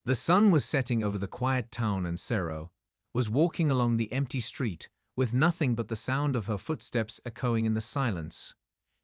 The sun was setting over the quiet town and Sarah was walking along the empty street with nothing but the sound of her footsteps echoing in the silence.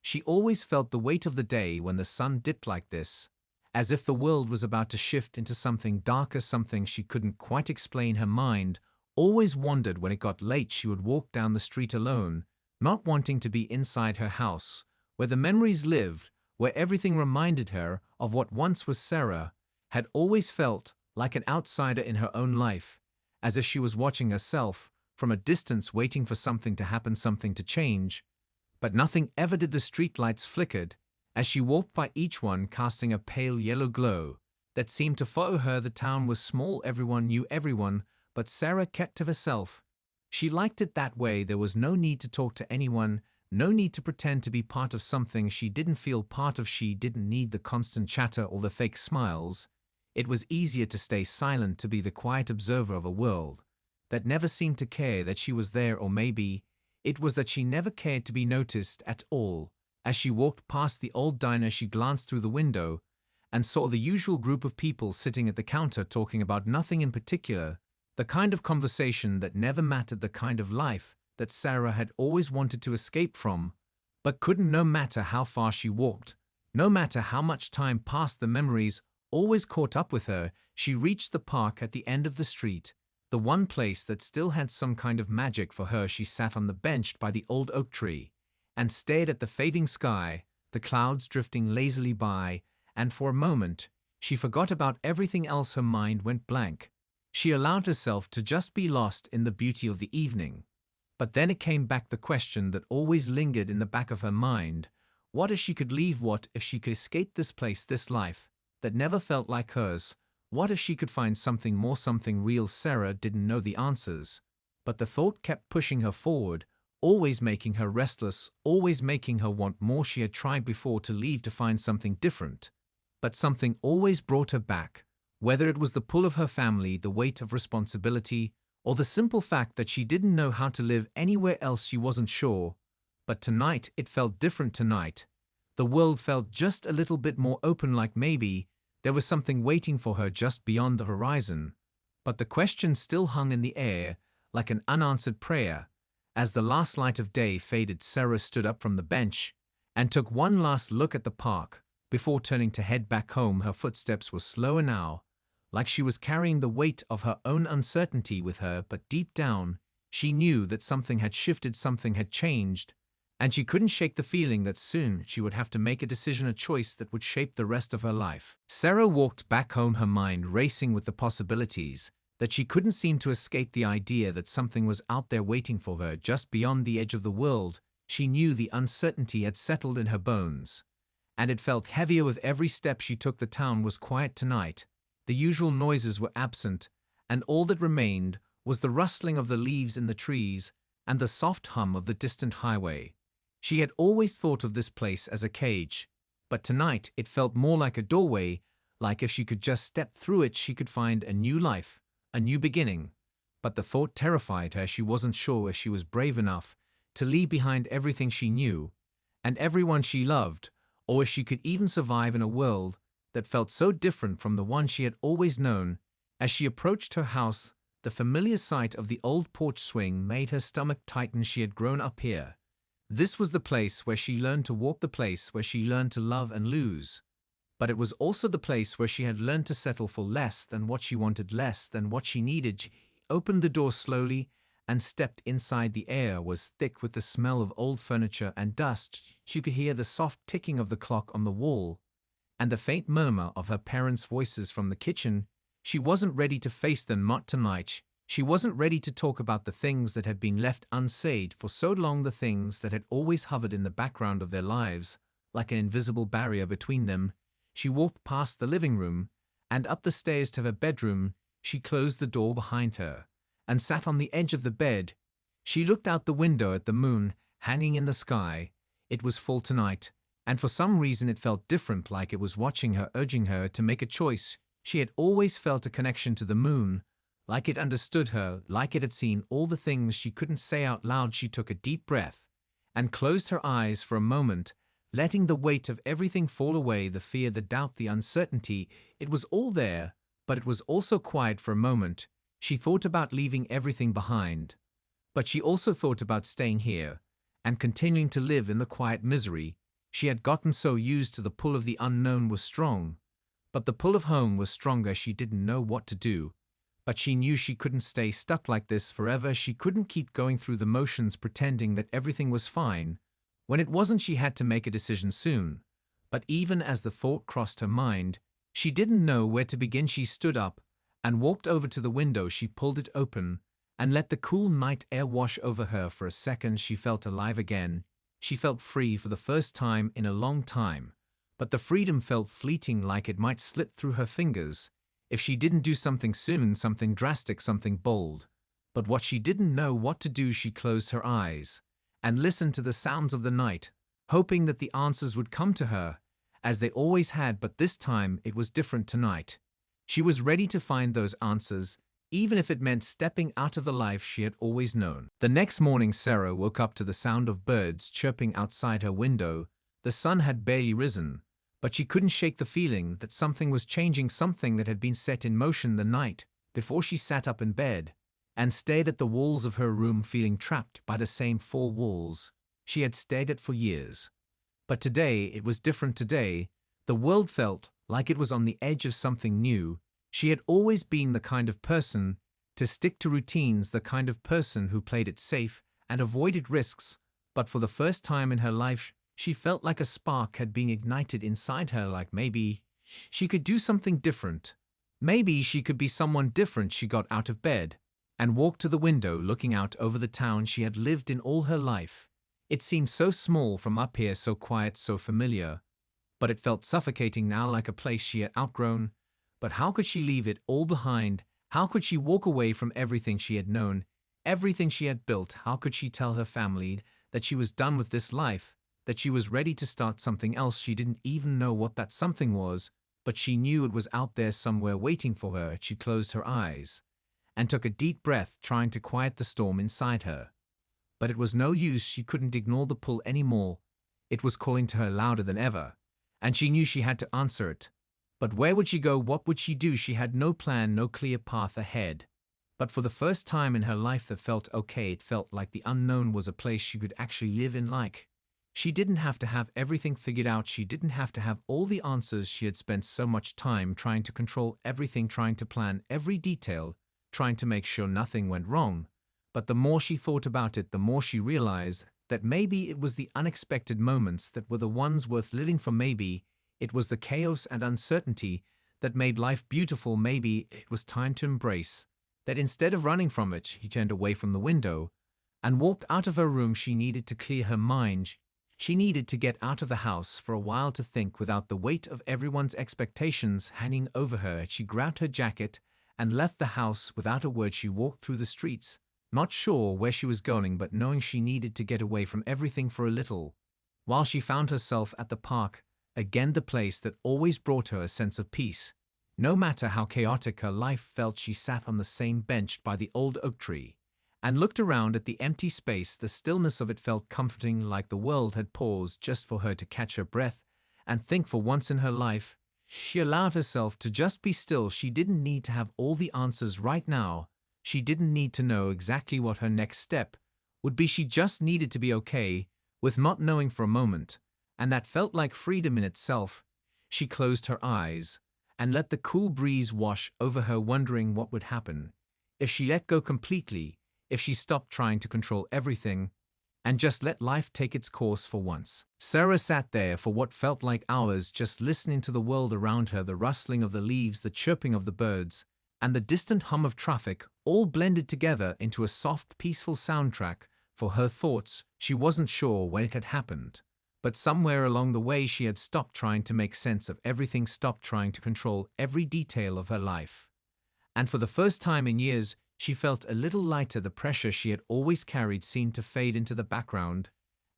She always felt the weight of the day when the sun dipped like this, as if the world was about to shift into something darker, something she couldn't quite explain. Her mind always wandered. When it got late, she would walk down the street alone, not wanting to be inside her house, where the memories lived, where everything reminded her of what once was. Sarah had always felt like an outsider in her own life, as if she was watching herself from a distance, waiting for something to happen, something to change. But nothing ever did. The streetlights flickered as she walked by, each one casting a pale yellow glow that seemed to follow her. The town was small, everyone knew everyone, but Sarah kept to herself. She liked it that way. There was no need to talk to anyone, no need to pretend to be part of something she didn't feel part of. She didn't need the constant chatter or the fake smiles. It was easier to stay silent, to be the quiet observer of a world that never seemed to care that she was there. Or maybe it was that she never cared to be noticed at all. As she walked past the old diner, she glanced through the window and saw the usual group of people sitting at the counter, talking about nothing in particular, the kind of conversation that never mattered, the kind of life that Sarah had always wanted to escape from, but couldn't. No matter how far she walked, no matter how much time passed, the memories always caught up with her. She reached the park at the end of the street, the one place that still had some kind of magic for her. She sat on the bench by the old oak tree and stared at the fading sky, the clouds drifting lazily by, and for a moment she forgot about everything else. Her mind went blank. She allowed herself to just be lost in the beauty of the evening. But then it came back, the question that always lingered in the back of her mind. What if she could leave? What if she could escape this place, this life that never felt like hers? What if she could find something more, something real? Sarah didn't know the answers, but the thought kept pushing her forward, always making her restless, always making her want more. She had tried before to leave, to find something different, but something always brought her back, whether it was the pull of her family, the weight of responsibility, or the simple fact that she didn't know how to live anywhere else. She wasn't sure. But tonight it felt different. Tonight the world felt just a little bit more open, like maybe there was something waiting for her just beyond the horizon. But the question still hung in the air, like an unanswered prayer. As the last light of day faded, Sarah stood up from the bench and took one last look at the park before turning to head back home. Her footsteps were slower now, like she was carrying the weight of her own uncertainty with her, but deep down she knew that something had shifted, something had changed, and she couldn't shake the feeling that soon she would have to make a decision, a choice that would shape the rest of her life. Sarah walked back home, her mind racing with the possibilities that she couldn't seem to escape, the idea that something was out there waiting for her just beyond the edge of the world. She knew the uncertainty had settled in her bones, and it felt heavier with every step she took. The town was quiet tonight. The usual noises were absent, and all that remained was the rustling of the leaves in the trees and the soft hum of the distant highway. She had always thought of this place as a cage, but tonight it felt more like a doorway, like if she could just step through it she could find a new life, a new beginning. But the thought terrified her. She wasn't sure if she was brave enough to leave behind everything she knew and everyone she loved, or if she could even survive in a world that felt so different from the one she had always known. As she approached her house, the familiar sight of the old porch swing made her stomach tighten. She had grown up here. This was the place where she learned to walk, the place where she learned to love and lose. But it was also the place where she had learned to settle for less than what she wanted, less than what she needed. She opened the door slowly and stepped inside. The air was thick with the smell of old furniture and dust. She could hear the soft ticking of the clock on the wall and the faint murmur of her parents' voices from the kitchen. She wasn't ready to face them, not tonight. She wasn't ready to talk about the things that had been left unsaid for so long, the things that had always hovered in the background of their lives, like an invisible barrier between them. She walked past the living room and up the stairs to her bedroom. She closed the door behind her and sat on the edge of the bed. She looked out the window at the moon hanging in the sky. It was full tonight, and for some reason it felt different, like it was watching her, urging her to make a choice. She had always felt a connection to the moon, like it understood her, like it had seen all the things she couldn't say out loud. She took a deep breath and closed her eyes for a moment, letting the weight of everything fall away, the fear, the doubt, the uncertainty. It was all there, but it was also quiet for a moment. She thought about leaving everything behind. But she also thought about staying here and continuing to live in the quiet misery. She had gotten so used to the pull of the unknown was strong. But the pull of home was stronger. She didn't know what to do. But she knew she couldn't stay stuck like this forever. She couldn't keep going through the motions pretending that everything was fine. When it wasn't, she had to make a decision soon. But even as the thought crossed her mind, she didn't know where to begin. She stood up and walked over to the window. She pulled it open and let the cool night air wash over her. For a second, she felt alive again. She felt free for the first time in a long time. But the freedom felt fleeting, like it might slip through her fingers if she didn't do something soon, something drastic, something bold. But what she didn't know what to do, she closed her eyes and listened to the sounds of the night, hoping that the answers would come to her, as they always had. But this time it was different tonight. She was ready to find those answers, even if it meant stepping out of the life she had always known. The next morning, Sarah woke up to the sound of birds chirping outside her window. The sun had barely risen, but she couldn't shake the feeling that something was changing, something that had been set in motion the night before. She sat up in bed and stared at the walls of her room, feeling trapped by the same four walls she had stared at for years. But today it was different. Today, the world felt like it was on the edge of something new. She had always been the kind of person to stick to routines, the kind of person who played it safe and avoided risks. But for the first time in her life, she felt like a spark had been ignited inside her, like maybe she could do something different. Maybe she could be someone different. She got out of bed and walked to the window, looking out over the town she had lived in all her life. It seemed so small from up here, so quiet, so familiar. But it felt suffocating now, like a place she had outgrown. But how could she leave it all behind? How could she walk away from everything she had known, everything she had built? How could she tell her family that she was done with this life, that she was ready to start something else? She didn't even know what that something was, but she knew it was out there somewhere waiting for her. She closed her eyes and took a deep breath, trying to quiet the storm inside her. But it was no use. She couldn't ignore the pull anymore. It was calling to her louder than ever, and she knew she had to answer it. But where would she go? What would she do? She had no plan, no clear path ahead. But for the first time in her life, that felt okay. It felt like the unknown was a place she could actually live in. Like she didn't have to have everything figured out. She didn't have to have all the answers. She had spent so much time trying to control everything, trying to plan every detail, trying to make sure nothing went wrong. But the more she thought about it, the more she realized that maybe it was the unexpected moments that were the ones worth living for. Maybe it was the chaos and uncertainty that made life beautiful. Maybe it was time to embrace that. Instead of running from it, she turned away from the window and walked out of her room. She needed to clear her mind. She needed to get out of the house for a while, to think without the weight of everyone's expectations hanging over her. She grabbed her jacket and left the house without a word. She walked through the streets, not sure where she was going, but knowing she needed to get away from everything for a little. While she found herself at the park, again the place that always brought her a sense of peace. No matter how chaotic her life felt, she sat on the same bench by the old oak tree and looked around at the empty space. The stillness of it felt comforting, like the world had paused just for her to catch her breath and think. For once in her life, she allowed herself to just be still. She didn't need to have all the answers right now. She didn't need to know exactly what her next step would be. She just needed to be okay with not knowing for a moment, and that felt like freedom in itself. She closed her eyes and let the cool breeze wash over her, wondering what would happen if she let go completely, if she stopped trying to control everything and just let life take its course for once. Sarah sat there for what felt like hours, just listening to the world around her, the rustling of the leaves, the chirping of the birds, and the distant hum of traffic, all blended together into a soft, peaceful soundtrack for her thoughts. She wasn't sure when it had happened, but somewhere along the way she had stopped trying to make sense of everything, stopped trying to control every detail of her life. And for the first time in years, she felt a little lighter. The pressure she had always carried seemed to fade into the background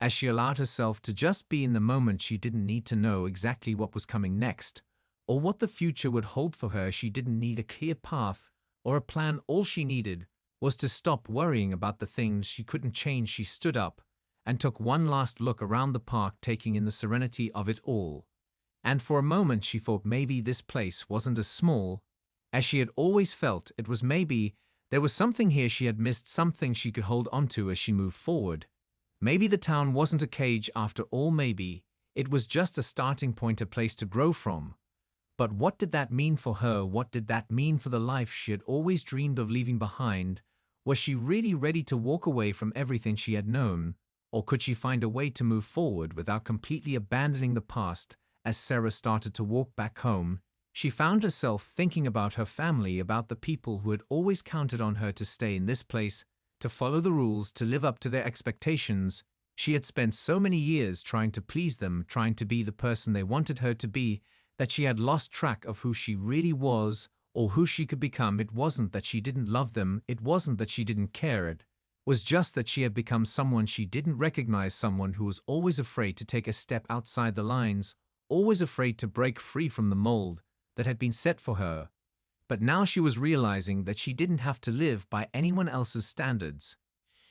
as she allowed herself to just be in the moment. She didn't need to know exactly what was coming next or what the future would hold for her. She didn't need a clear path or a plan. All she needed was to stop worrying about the things she couldn't change. She stood up and took one last look around the park, taking in the serenity of it all. And for a moment she thought maybe this place wasn't as small As she had always felt, it was maybe there was something here she had missed, something she could hold onto as she moved forward. Maybe the town wasn't a cage after all, maybe it was just a starting point, a place to grow from. But what did that mean for her? What did that mean for the life she had always dreamed of leaving behind? Was she really ready to walk away from everything she had known? Or could she find a way to move forward without completely abandoning the past? As Sarah started to walk back home, she found herself thinking about her family, about the people who had always counted on her to stay in this place, to follow the rules, to live up to their expectations. She had spent so many years trying to please them, trying to be the person they wanted her to be, that she had lost track of who she really was or who she could become. It wasn't that she didn't love them, it wasn't that she didn't care, it was just that she had become someone she didn't recognize, someone who was always afraid to take a step outside the lines, always afraid to break free from the mold that had been set for her. But now she was realizing that she didn't have to live by anyone else's standards.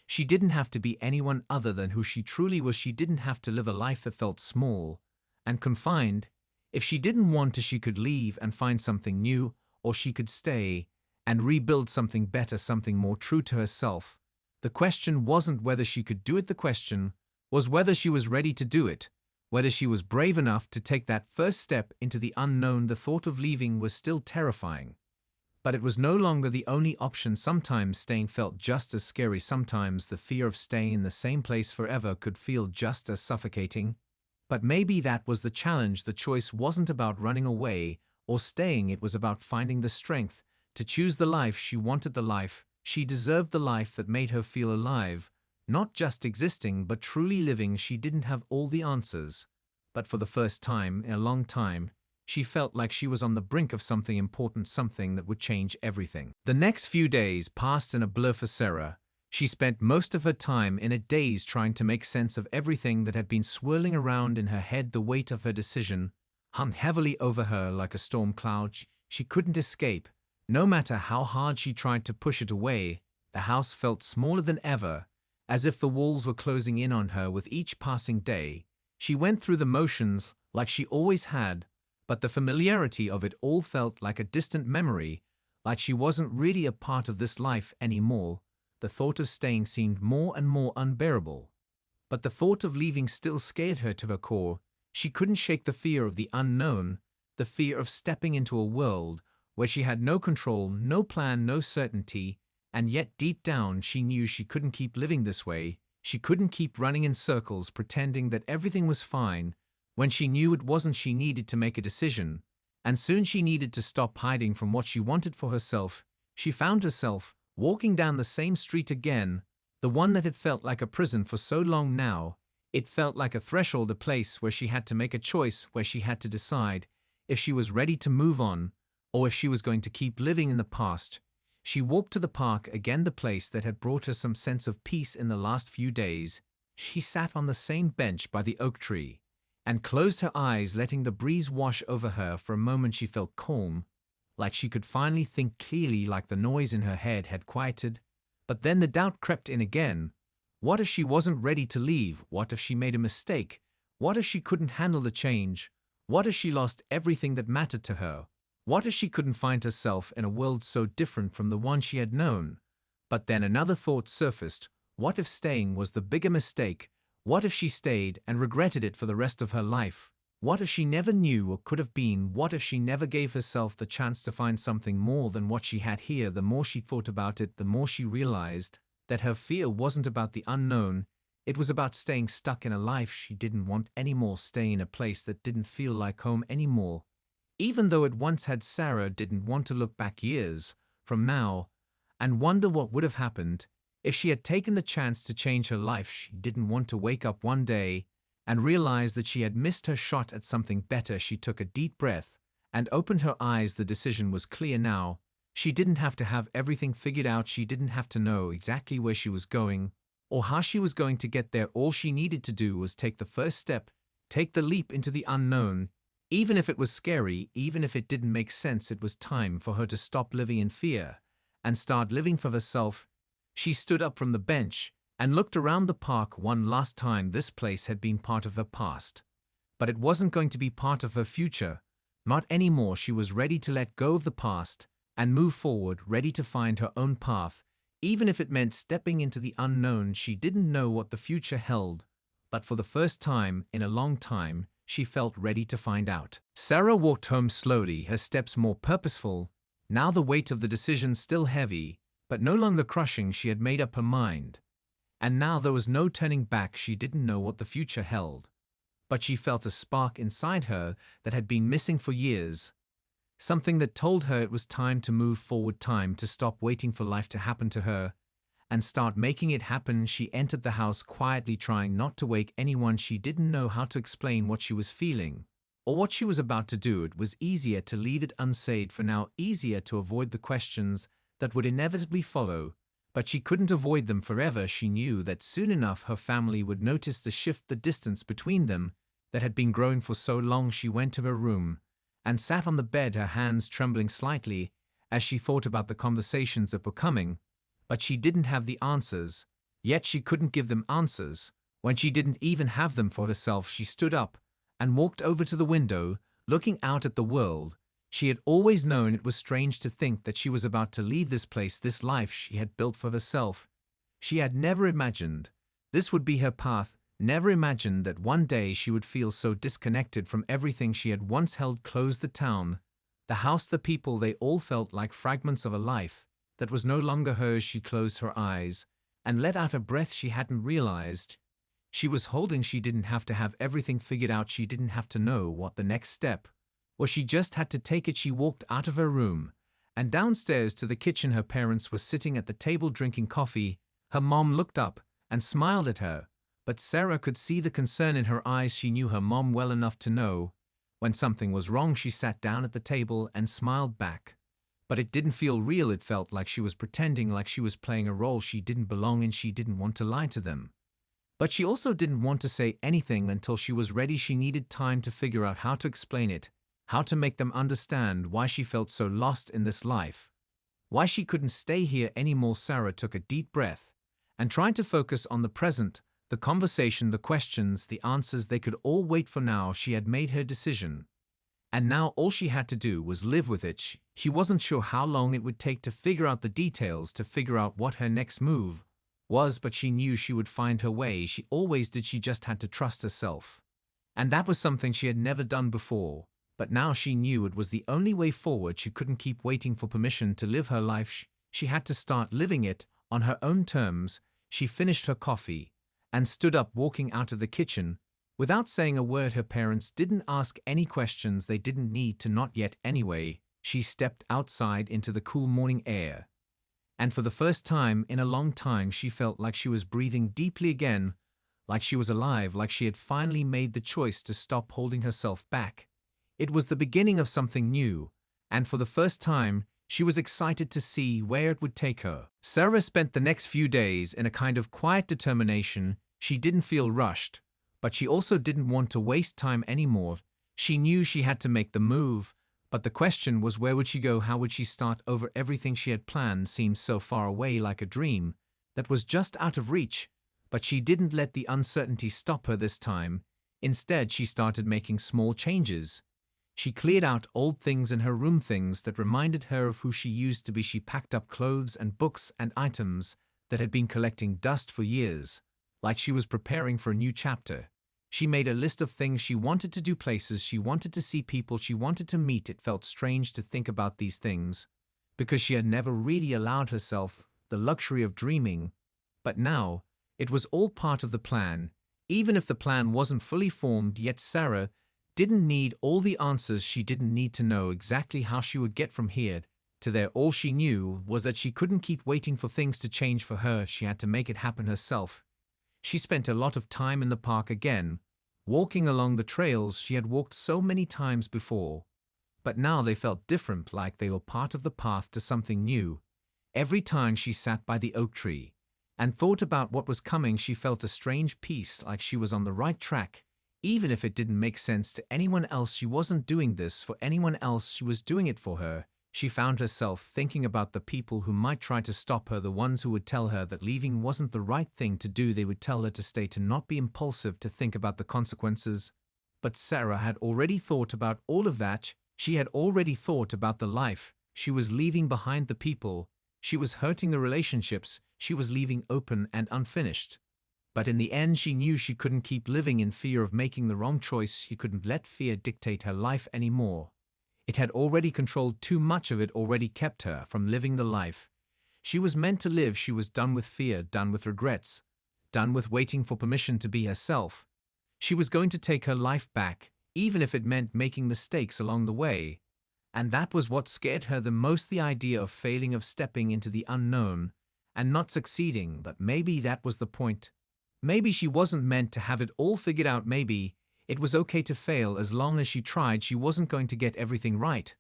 She didn't have to be anyone other than who she truly was. She didn't have to live a life that felt small and confined. If she didn't want to, she could leave and find something new, or she could stay and rebuild something better, something more true to herself. The question wasn't whether she could do it, the question was whether she was ready to do it, whether she was brave enough to take that first step into the unknown. The thought of leaving was still terrifying, but it was no longer the only option. Sometimes staying felt just as scary. Sometimes the fear of staying in the same place forever could feel just as suffocating. But maybe that was the challenge. The choice wasn't about running away or staying. It was about finding the strength to choose the life she wanted, the life she deserved, the life that made her feel alive, not just existing but truly living. She didn't have all the answers, but for the first time in a long time, she felt like she was on the brink of something important, something that would change everything. The next few days passed in a blur for Sarah. She spent most of her time in a daze trying to make sense of everything that had been swirling around in her head. The weight of her decision hung heavily over her like a storm cloud. She couldn't escape. No matter how hard she tried to push it away, the house felt smaller than ever, as if the walls were closing in on her with each passing day. She went through the motions like she always had, but the familiarity of it all felt like a distant memory, like she wasn't really a part of this life anymore. The thought of staying seemed more and more unbearable, but the thought of leaving still scared her to her core. She couldn't shake the fear of the unknown, the fear of stepping into a world where she had no control, no plan, no certainty, and yet deep down she knew she couldn't keep living this way. She couldn't keep running in circles pretending that everything was fine when she knew it wasn't. She needed to make a decision, and soon she needed to stop hiding from what she wanted for herself. She found herself walking down the same street again, the one that had felt like a prison for so long now. It felt like a threshold, a place where she had to make a choice, where she had to decide if she was ready to move on, or if she was going to keep living in the past. She walked to the park again, the place that had brought her some sense of peace in the last few days. She sat on the same bench by the oak tree and closed her eyes, letting the breeze wash over her. For a moment she felt calm, like she could finally think clearly, like the noise in her head had quieted. But then the doubt crept in again. What if she wasn't ready to leave? What if she made a mistake? What if she couldn't handle the change? What if she lost everything that mattered to her? What if she couldn't find herself in a world so different from the one she had known? But then another thought surfaced. What if staying was the bigger mistake? What if she stayed and regretted it for the rest of her life? What if she never knew or could have been? What if she never gave herself the chance to find something more than what she had here? The more she thought about it, the more she realized that her fear wasn't about the unknown. It was about staying stuck in a life she didn't want anymore, staying in a place that didn't feel like home anymore. Even though it once had, Sarah didn't want to look back years from now and wonder what would have happened if she had taken the chance to change her life. She didn't want to wake up one day and realize that she had missed her shot at something better. She took a deep breath and opened her eyes. The decision was clear now. She didn't have to have everything figured out. She didn't have to know exactly where she was going or how she was going to get there. All she needed to do was take the first step, take the leap into the unknown. Even if it was scary, even if it didn't make sense, it was time for her to stop living in fear and start living for herself. She stood up from the bench and looked around the park one last time. This place had been part of her past, but it wasn't going to be part of her future. Not anymore. She was ready to let go of the past and move forward, ready to find her own path, even if it meant stepping into the unknown. She didn't know what the future held, but for the first time in a long time, she felt ready to find out. Sarah walked home slowly, her steps more purposeful, now the weight of the decision still heavy, but no longer crushing. She had made up her mind. And now there was no turning back. She didn't know what the future held, but she felt a spark inside her that had been missing for years. Something that told her it was time to move forward, time to stop waiting for life to happen to her and start making it happen. She entered the house quietly, trying not to wake anyone. She didn't know how to explain what she was feeling or what she was about to do. It was easier to leave it unsaid for now, easier to avoid the questions that would inevitably follow, but she couldn't avoid them forever. She knew that soon enough her family would notice the shift, the distance between them that had been growing for so long. She went to her room and sat on the bed, her hands trembling slightly as she thought about the conversations that were coming. But she didn't have the answers, yet she couldn't give them answers. When she didn't even have them for herself, she stood up and walked over to the window, looking out at the world. She had always known it was strange to think that she was about to leave this place, this life she had built for herself. She had never imagined this would be her path, never imagined that one day she would feel so disconnected from everything she had once held close. The town, the house, the people, they all felt like fragments of a life that was no longer hers. She closed her eyes and let out a breath she hadn't realized she was holding. She didn't have to have everything figured out. She didn't have to know what the next step was. She just had to take it. She walked out of her room and downstairs to the kitchen. Her parents were sitting at the table drinking coffee. Her mom looked up and smiled at her, but Sarah could see the concern in her eyes. She knew her mom well enough to know when something was wrong. She sat down at the table and smiled back. But it didn't feel real. It felt like she was pretending, like she was playing a role she didn't belong in. She didn't want to lie to them, but she also didn't want to say anything until she was ready. She needed time to figure out how to explain it, how to make them understand why she felt so lost in this life, why she couldn't stay here anymore. Sarah took a deep breath and tried to focus on the present, the conversation, the questions, the answers. They could all wait for now. She had made her decision, and now all she had to do was live with it. She wasn't sure how long it would take to figure out the details, to figure out what her next move was, but she knew she would find her way. She always did. She just had to trust herself. And that was something she had never done before. But now she knew it was the only way forward. She couldn't keep waiting for permission to live her life. She had to start living it on her own terms. She finished her coffee and stood up, walking out of the kitchen. Without saying a word, her parents didn't ask any questions. They didn't need to, not yet anyway. She stepped outside into the cool morning air, and for the first time in a long time she felt like she was breathing deeply again, like she was alive, like she had finally made the choice to stop holding herself back. It was the beginning of something new, and for the first time she was excited to see where it would take her. Sarah spent the next few days in a kind of quiet determination. She didn't feel rushed, but she also didn't want to waste time anymore. She knew she had to make the move, but the question was, where would she go? How would she start over? Everything she had planned seemed so far away, like a dream that was just out of reach. But she didn't let the uncertainty stop her this time. Instead, she started making small changes. She cleared out old things in her room, things that reminded her of who she used to be. She packed up clothes and books and items that had been collecting dust for years, like she was preparing for a new chapter. She made a list of things she wanted to do, places she wanted to see, people she wanted to meet. It felt strange to think about these things, because she had never really allowed herself the luxury of dreaming. But now, it was all part of the plan, even if the plan wasn't fully formed yet. Sarah didn't need all the answers. She didn't need to know exactly how she would get from here to there. All she knew was that she couldn't keep waiting for things to change for her. She had to make it happen herself. She spent a lot of time in the park again, walking along the trails she had walked so many times before. But now they felt different, like they were part of the path to something new. Every time she sat by the oak tree and thought about what was coming, she felt a strange peace, like she was on the right track. Even if it didn't make sense to anyone else, she wasn't doing this for anyone else, she was doing it for her. She found herself thinking about the people who might try to stop her, the ones who would tell her that leaving wasn't the right thing to do. They would tell her to stay, to not be impulsive, to think about the consequences. But Sarah had already thought about all of that. She had already thought about the life She was leaving behind the people. She was hurting the relationships she was leaving open and unfinished. But in the end, she knew she couldn't keep living in fear of making the wrong choice. She couldn't let fear dictate her life anymore. It had already controlled too much of it, already kept her from living the life she was meant to live. She was done with fear, done with regrets, done with waiting for permission to be herself. She was going to take her life back, even if it meant making mistakes along the way. And that was what scared her the most, the idea of failing, of stepping into the unknown and not succeeding. But maybe that was the point. Maybe she wasn't meant to have it all figured out. Maybe it was okay to fail as long as she tried. She wasn't going to get everything right,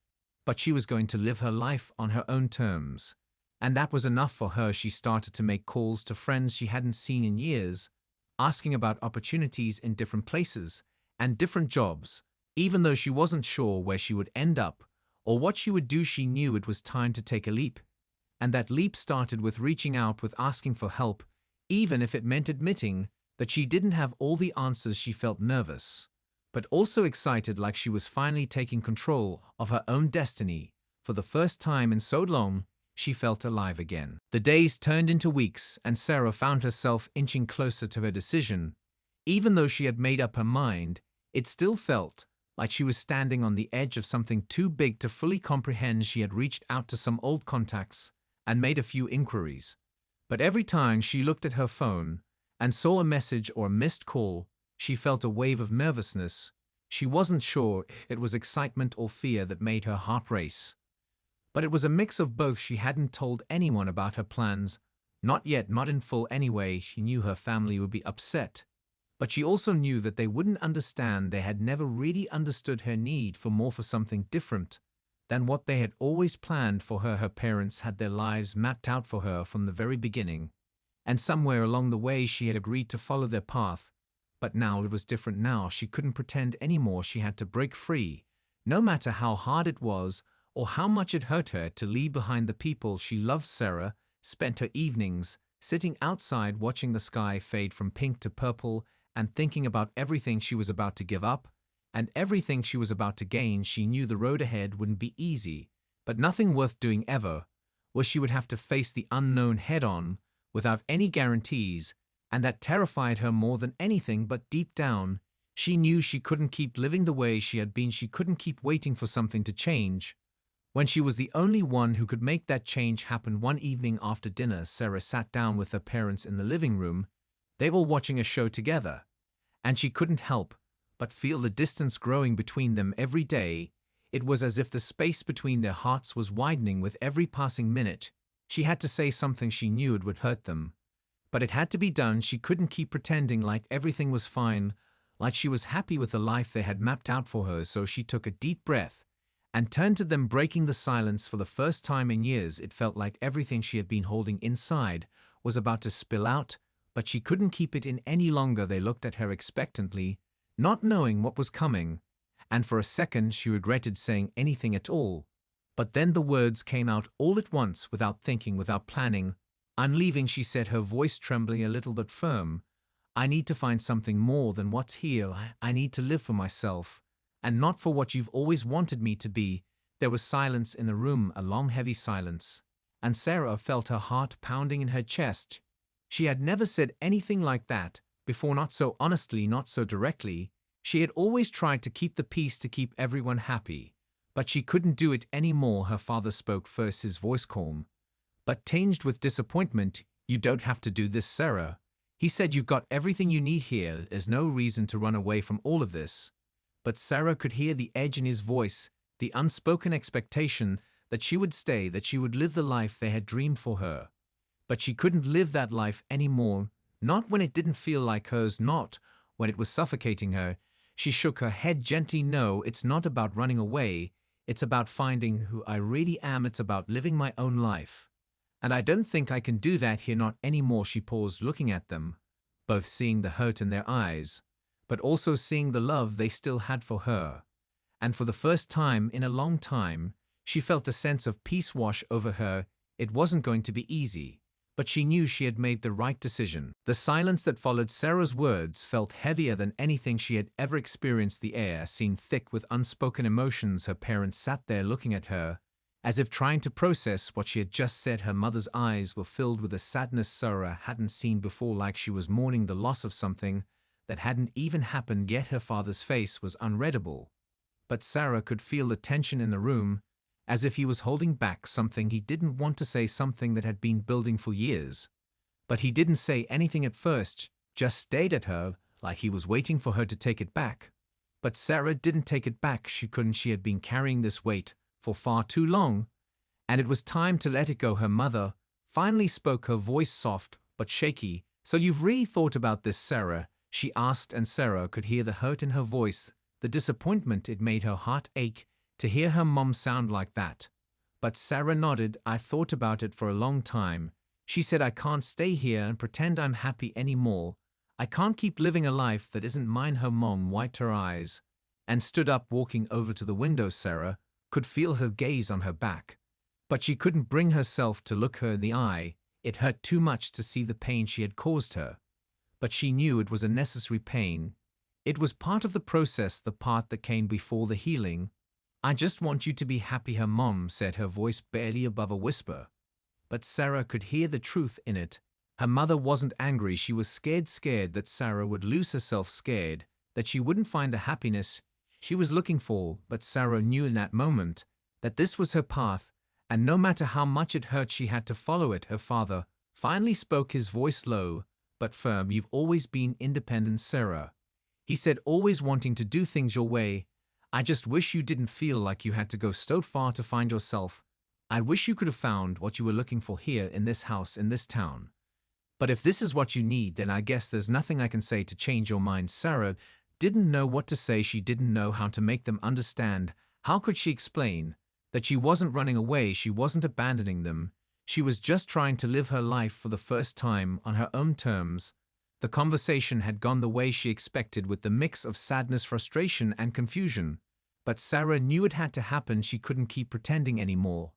but she was going to live her life on her own terms. And that was enough for her. She started to make calls to friends she hadn't seen in years, asking about opportunities in different places and different jobs. Even though she wasn't sure where she would end up or what she would do, she knew it was time to take a leap. And that leap started with reaching out, with asking for help, even if it meant admitting that she didn't have all the answers. She felt nervous, but also excited, like she was finally taking control of her own destiny. For the first time in so long, she felt alive again. The days turned into weeks, and Sarah found herself inching closer to her decision. Even though she had made up her mind, it still felt like she was standing on the edge of something too big to fully comprehend. She had reached out to some old contacts and made a few inquiries. But every time she looked at her phone and saw a message or a missed call, she felt a wave of nervousness. She wasn't sure if it was excitement or fear that made her heart race. But it was a mix of both. She hadn't told anyone about her plans. Not yet, not in full anyway. She knew her family would be upset. But she also knew that they wouldn't understand. They had never really understood her need for more, for something different than what they had always planned for her. Her parents had their lives mapped out for her from the very beginning, and somewhere along the way she had agreed to follow their path. But now it was different. Now she couldn't pretend anymore. She had to break free, no matter how hard it was or how much it hurt her to leave behind the people she loved. Sarah spent her evenings sitting outside, watching the sky fade from pink to purple and thinking about everything she was about to give up and everything she was about to gain. She knew the road ahead wouldn't be easy, but nothing worth doing ever was. She would have to face the unknown head-on without any guarantees, and that terrified her more than anything. But deep down, she knew she couldn't keep living the way she had been. She couldn't keep waiting for something to change when she was the only one who could make that change happen. One evening after dinner, Sarah sat down with her parents in the living room. They were watching a show together, and she couldn't help but feel the distance growing between them every day. It was as if the space between their hearts was widening with every passing minute. She had to say something. She knew it would hurt them, but it had to be done. She couldn't keep pretending like everything was fine, like she was happy with the life they had mapped out for her. So she took a deep breath and turned to them, breaking the silence. For the first time in years, it felt like everything she had been holding inside was about to spill out, but she couldn't keep it in any longer. They looked at her expectantly, not knowing what was coming, and for a second she regretted saying anything at all. But then the words came out all at once, without thinking, without planning. "I'm leaving," she said, her voice trembling a little but firm. "I need to find something more than what's here. I need to live for myself, and not for what you've always wanted me to be." There was silence in the room, a long heavy silence, and Sarah felt her heart pounding in her chest. She had never said anything like that before, not so honestly, not so directly. She had always tried to keep the peace, to keep everyone happy, but she couldn't do it anymore. Her father spoke first, his voice calm, but tinged with disappointment. "You don't have to do this, Sarah," he said. "You've got everything you need here. There's no reason to run away from all of this." But Sarah could hear the edge in his voice, the unspoken expectation that she would stay, that she would live the life they had dreamed for her. But she couldn't live that life anymore, not when it didn't feel like hers, not when it was suffocating her. She shook her head gently. "No, it's not about running away. It's about finding who I really am. It's about living my own life. And I don't think I can do that here, not anymore." She paused, looking at them, both seeing the hurt in their eyes, but also seeing the love they still had for her. And for the first time in a long time, she felt a sense of peace wash over her. It wasn't going to be easy, but she knew she had made the right decision. The silence that followed Sarah's words felt heavier than anything she had ever experienced. The air seemed thick with unspoken emotions. Her parents sat there looking at her, As if trying to process what she had just said, her mother's eyes were filled with a sadness Sarah hadn't seen before, like she was mourning the loss of something that hadn't even happened yet. Her father's face was unreadable, but Sarah could feel the tension in the room, as if he was holding back something he didn't want to say, something that had been building for years. But he didn't say anything at first, just stared at her like he was waiting for her to take it back. But Sarah didn't take it back. She couldn't. She had been carrying this weight for far too long, and it was time to let it go. Her mother finally spoke, her voice soft but shaky. "So you've really thought about this, Sarah?" she asked, and Sarah could hear the hurt in her voice, the disappointment. It made her heart ache to hear her mom sound like that. But Sarah nodded. "I've thought about it for a long time," she said. "I can't stay here and pretend I'm happy anymore. I can't keep living a life that isn't mine." Her mom wiped her eyes and stood up, walking over to the window. Sarah could feel her gaze on her back, but she couldn't bring herself to look her in the eye. It hurt too much to see the pain she had caused her. But she knew it was a necessary pain. It was part of the process, the part that came before the healing. "I just want you to be happy," her mom said, her voice barely above a whisper. But Sarah could hear the truth in it. Her mother wasn't angry. She was scared that Sarah would lose herself, scared that she wouldn't find the happiness she was looking for. But Sarah knew in that moment that this was her path, and no matter how much it hurt, she had to follow it. Her father finally spoke, his voice low but firm. "You've always been independent, Sarah," he said, "always wanting to do things your way. I just wish you didn't feel like you had to go so far to find yourself. I wish you could have found what you were looking for here in this house, in this town. But if this is what you need, then I guess there's nothing I can say to change your mind." Sarah didn't know what to say. She didn't know how to make them understand. How could she explain that she wasn't running away, she wasn't abandoning them? She was just trying to live her life for the first time on her own terms. The conversation had gone the way she expected, with the mix of sadness, frustration, and confusion. But Sarah knew it had to happen. She couldn't keep pretending anymore.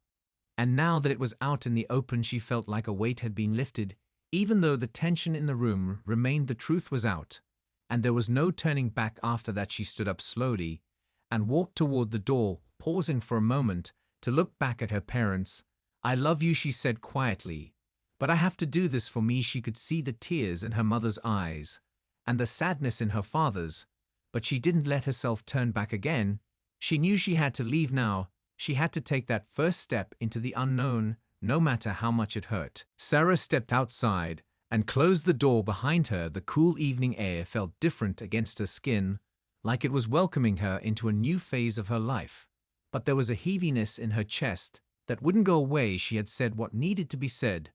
And now that it was out in the open, she felt like a weight had been lifted. Even though the tension in the room remained, the truth was out, and there was no turning back. After that, she stood up slowly and walked toward the door, pausing for a moment to look back at her parents. "I love you," she said quietly, "but I have to do this for me." She could see the tears in her mother's eyes and the sadness in her father's, but she didn't let herself turn back again. She knew she had to leave now. She had to take that first step into the unknown, no matter how much it hurt. Sarah stepped outside and closed the door behind her. The cool evening air felt different against her skin, like it was welcoming her into a new phase of her life. But there was a heaviness in her chest that wouldn't go away. She had said what needed to be said,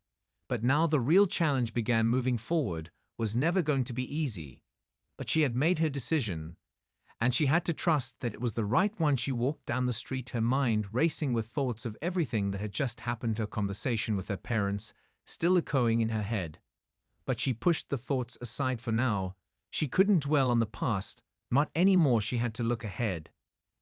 but now the real challenge began. Moving forward was never going to be easy, but she had made her decision, and she had to trust that it was the right one. She walked down the street, her mind racing with thoughts of everything that had just happened, her conversation with her parents still echoing in her head. But she pushed the thoughts aside for now. She couldn't dwell on the past, not anymore. She had to look ahead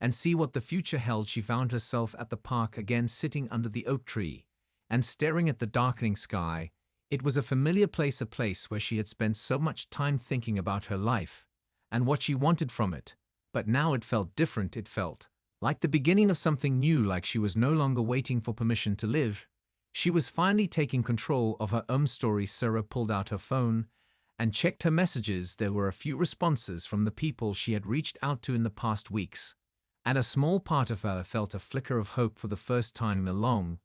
and see what the future held. She found herself at the park again, sitting under the oak tree and staring at the darkening sky. It was a familiar place, a place where she had spent so much time thinking about her life and what she wanted from it. But now it felt different. It felt like the beginning of something new, like she was no longer waiting for permission to live. She was finally taking control of her own story. Sarah pulled out her phone and checked her messages. There were a few responses from the people she had reached out to in the past weeks, and a small part of her felt a flicker of hope for the first time in a long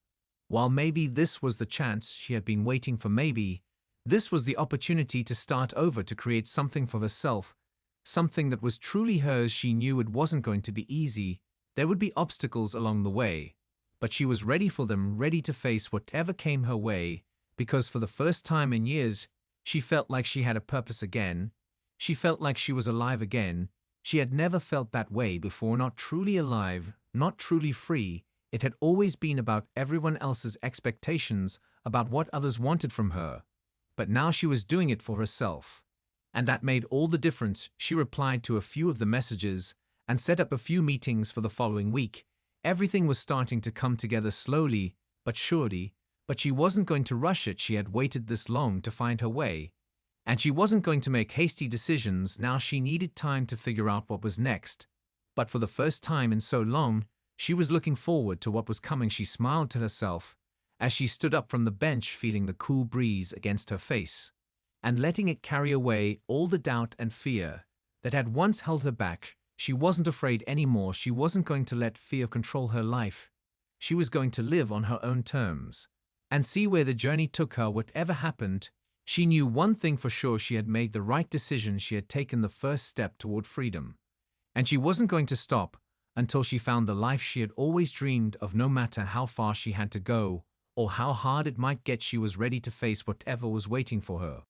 while. Maybe this was the chance she had been waiting for. Maybe this was the opportunity to start over, to create something for herself, something that was truly hers. She knew it wasn't going to be easy. There would be obstacles along the way, but she was ready for them, ready to face whatever came her way, because for the first time in years, she felt like she had a purpose again. She felt like she was alive again. She had never felt that way before, not truly alive, not truly free. It had always been about everyone else's expectations, about what others wanted from her. But now she was doing it for herself, and that made all the difference. She replied to a few of the messages and set up a few meetings for the following week. Everything was starting to come together slowly but surely, but she wasn't going to rush it. She had waited this long to find her way, and she wasn't going to make hasty decisions. Now she needed time to figure out what was next. But for the first time in so long, She was looking forward to what was coming. She smiled to herself as she stood up from the bench, feeling the cool breeze against her face and letting it carry away all the doubt and fear that had once held her back. She wasn't afraid anymore. She wasn't going to let fear control her life. She was going to live on her own terms and see where the journey took her. Whatever happened, she knew one thing for sure: she had made the right decision. She had taken the first step toward freedom, and she wasn't going to stop until she found the life she had always dreamed of. No matter how far she had to go or how hard it might get, she was ready to face whatever was waiting for her.